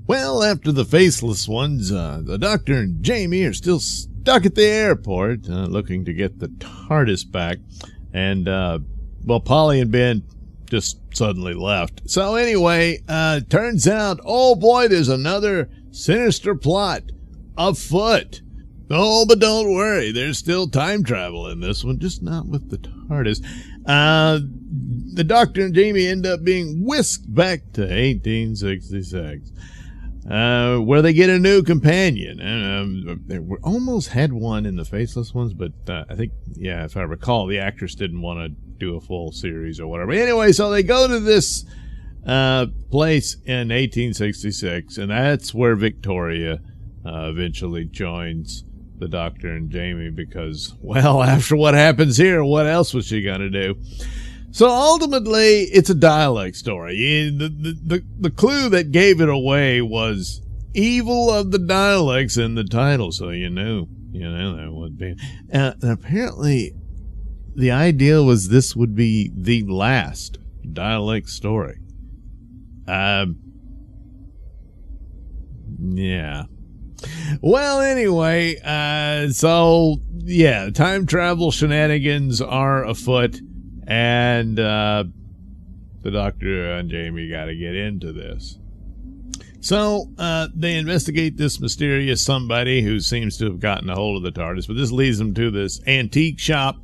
Well, after the faceless ones, the Doctor and Jamie are still stuck at the airport, looking to get the TARDIS back. And, well, Polly and Ben just suddenly left. So anyway, turns out, oh boy, there's another sinister plot afoot. Oh, but don't worry, there's still time travel in this one, just not with the TARDIS. The Doctor and Jamie end up being whisked back to 1866. Where they get a new companion. They almost had one in the Faceless ones, but I think, yeah, if I recall, the actress didn't want to do a full series or whatever. Anyway, so they go to this place in 1866, and that's where Victoria eventually joins the Doctor and Jamie because, well, after what happens here, what else was she going to do? So ultimately, it's a Dalek story. The clue that gave it away was evil of the Daleks in the title, so you knew that would be. And apparently, the idea was this would be the last Dalek story. Yeah. Well, anyway, so, yeah, time travel shenanigans are afoot. And the Doctor and Jamie got to get into this. So they investigate this mysterious somebody who seems to have gotten a hold of the TARDIS. But this leads them to this antique shop.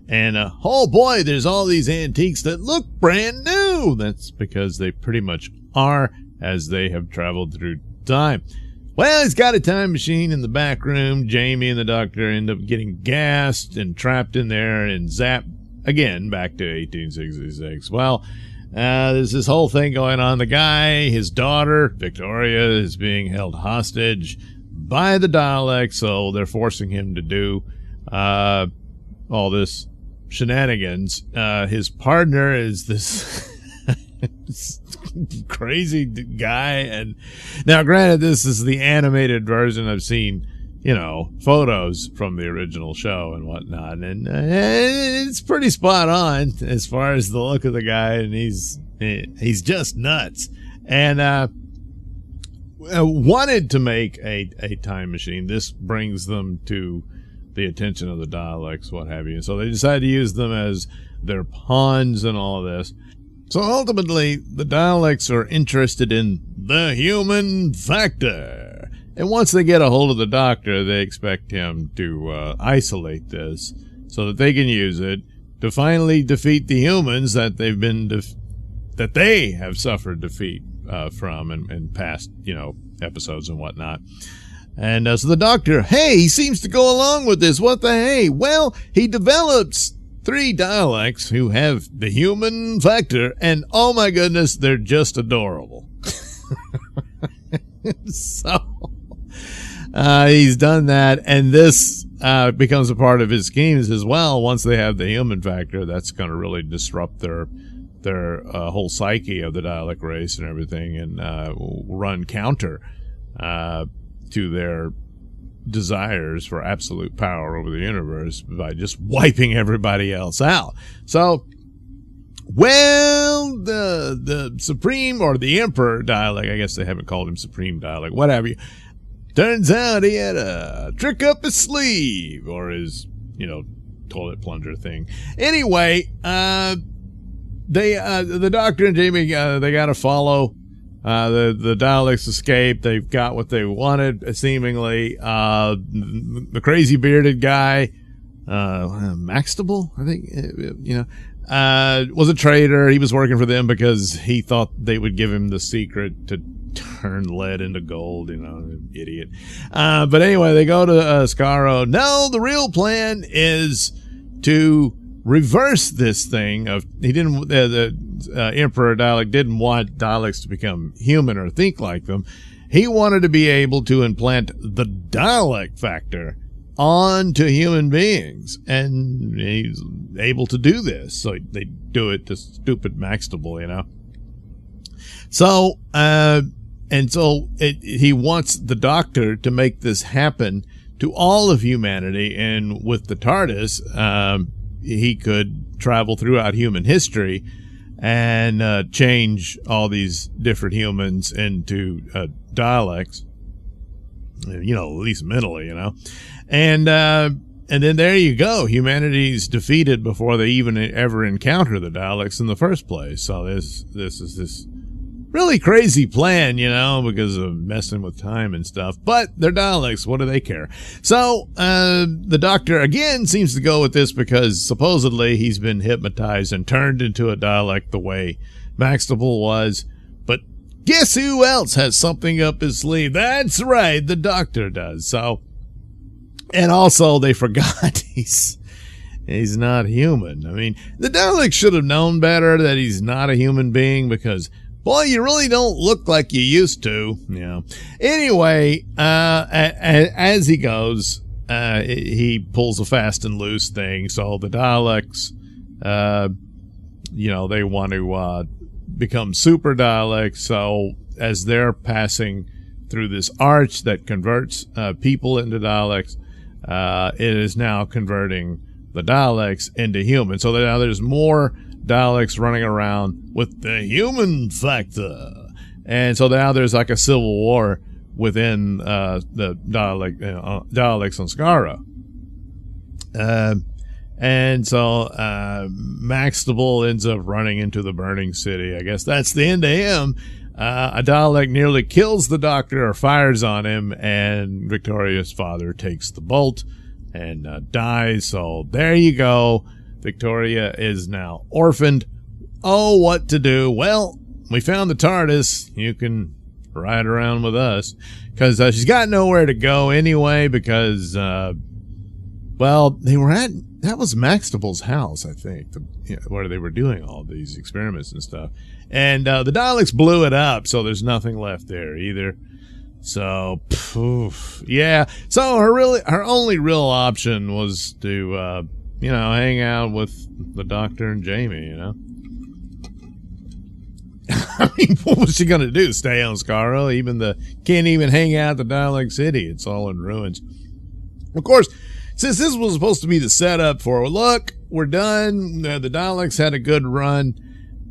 And, oh boy, there's all these antiques that look brand new. That's because they pretty much are, as they have traveled through time. Well, he's got a time machine in the back room. Jamie and the Doctor end up getting gassed and trapped in there and zapped. Again, back to 1866. Well, there's this whole thing going on. The guy, his daughter, Victoria, is being held hostage by the Daleks, so they're forcing him to do all this shenanigans. His partner is this crazy guy. And now, granted, this is the animated version. I've seen photos from the original show and whatnot, and it's pretty spot on as far as the look of the guy, and he's just nuts, and wanted to make a time machine. This brings them to the attention of the Daleks, what have you, so they decide to use them as their pawns and all of this. So ultimately, the Daleks are interested in the human factor. And once they get a hold of the Doctor, they expect him to isolate this so that they can use it to finally defeat the humans that that they have suffered defeat from in past episodes and whatnot. And so the Doctor, hey, he seems to go along with this. What the hey? Well, he develops 3 Daleks who have the human factor, and oh my goodness, they're just adorable. So he's done that, and this becomes a part of his schemes as well. Once they have the human factor, that's going to really disrupt their whole psyche of the Dalek race and everything, and run counter to their desires for absolute power over the universe by just wiping everybody else out. So, well, the Supreme, or the Emperor Dalek, I guess they haven't called him Supreme Dalek, whatever. Turns out he had a trick up his sleeve, or his, toilet plunger thing. Anyway, the Doctor and Jamie, they got to follow. The Daleks escape. They've got what they wanted, seemingly. The crazy bearded guy, Maxtable, I think, was a traitor. He was working for them because he thought they would give him the secret to turn lead into gold, idiot. But anyway, they go to Skaro. No, the real plan is to reverse this thing of, the Emperor Dalek didn't want Daleks to become human or think like them. He wanted to be able to implant the Dalek factor onto human beings, and he's able to do this. So they do it to stupid Maxtable, So, he wants the Doctor to make this happen to all of humanity, and with the TARDIS, he could travel throughout human history and change all these different humans into Daleks. At least mentally, and then there you go. Humanity's defeated before they even ever encounter the Daleks in the first place. So this is this really crazy plan, because of messing with time and stuff. But they're Daleks. What do they care? So the Doctor again seems to go with this because supposedly he's been hypnotized and turned into a Dalek the way Maxtible was. But guess who else has something up his sleeve? That's right, the Doctor does. So, and also they forgot he's not human. I mean, the Daleks should have known better that he's not a human being because, boy, you really don't look like you used to. Anyway, as he goes, he pulls a fast and loose thing. So the Daleks, they want to become super Daleks. So as they're passing through this arch that converts people into Daleks, it is now converting the Daleks into humans. So now there's more Daleks running around with the human factor. And so now there's like a civil war within the Daleks on Skaro. And so Maxtible ends up running into the burning city. I guess that's the end of him. A Dalek nearly kills the Doctor or fires on him, and Victoria's father takes the bolt and dies. So there you go. Victoria is now orphaned. Oh, what to do? Well, we found the TARDIS. You can ride around with us. Because she's got nowhere to go anyway because, they were at... That was Maxtible's house, I think, where they were doing all these experiments and stuff. And the Daleks blew it up, so there's nothing left there either. So, yeah. So her only real option was to, hang out with the Doctor and Jamie, I mean, what was she going to do? Stay on Skaro? Can't even hang out at the Dalek City. It's all in ruins. Of course, since this was supposed to be the setup for, look, we're done. The Daleks had a good run,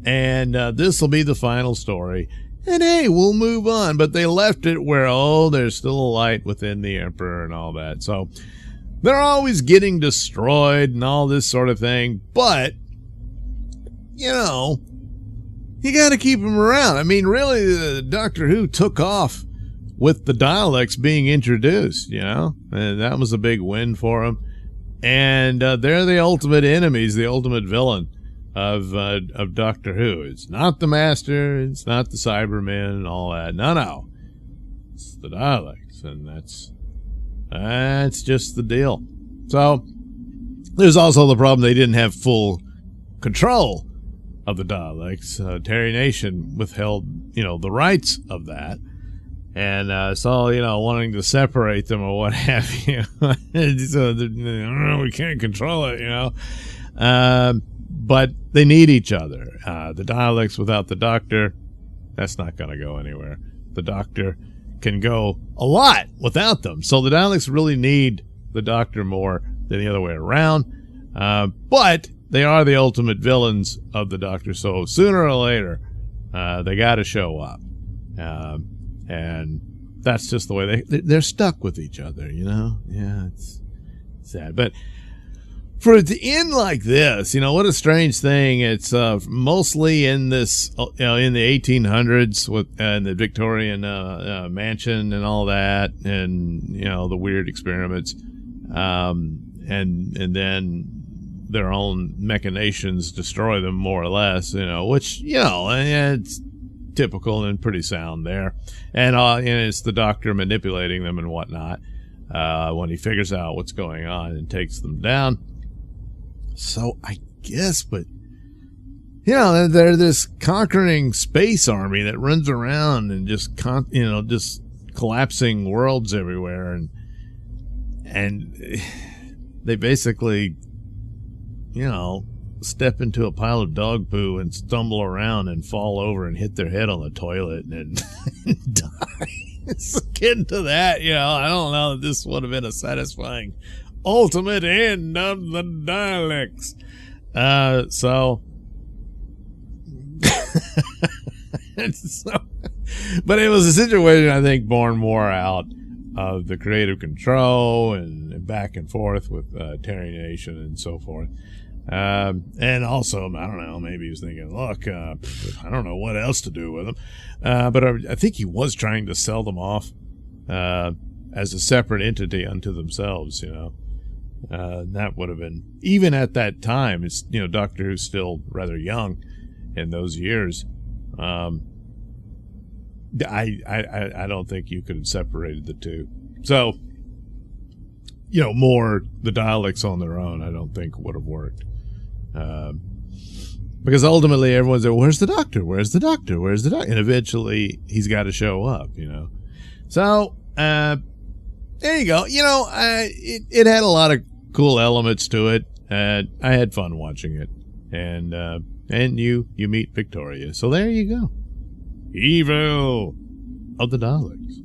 and this will be the final story. And hey, we'll move on. But they left it where, there's still a light within the Emperor and all that. So they're always getting destroyed and all this sort of thing. But, you got to keep them around. I mean, really, Doctor Who took off with the Daleks being introduced, and that was a big win for them. And they're the ultimate enemies, the ultimate villain of Doctor Who. It's not the Master, it's not the Cybermen and all that. No, it's the Daleks, and that's just the deal. So there's also the problem they didn't have full control of the Daleks. Terry Nation withheld, the rights of that. And so, wanting to separate them or what have you. So, we can't control it, But they need each other. The Daleks without the Doctor, that's not going to go anywhere. The Doctor can go a lot without them. So the Daleks really need the Doctor more than the other way around. But they are the ultimate villains of the Doctor. So sooner or later, they got to show up. And that's just the way they're stuck with each other, Yeah, it's sad. But for it to end like this, what a strange thing. It's mostly in this, in the 1800s with the Victorian mansion and all that, and the weird experiments, and then their own machinations destroy them more or less, which it's typical and pretty sound there, and it's the Doctor manipulating them and whatnot when he figures out what's going on and takes them down. So I guess, but they're this conquering space army that runs around and just just collapsing worlds everywhere, and they basically step into a pile of dog poo and stumble around and fall over and hit their head on the toilet and die. It's getting to that, I don't know that this would have been a satisfying ultimate end of the Daleks. So So, but it was a situation, I think, born more out of the creative control and back and forth with Terry Nation and so forth. And also, I don't know, maybe he was thinking, look, I don't know what else to do with them. But I think he was trying to sell them off as a separate entity unto themselves, that would have been, even at that time, it's, Doctor Who's still rather young in those years. I don't think you could have separated the two. So, more the Daleks on their own, I don't think would have worked. Because ultimately everyone's like, where's the Doctor? Where's the Doctor? Where's the Doctor? And eventually he's got to show up, So, there you go. It had a lot of cool elements to it. I had fun watching it. And you meet Victoria. So there you go. Evil of the Daleks.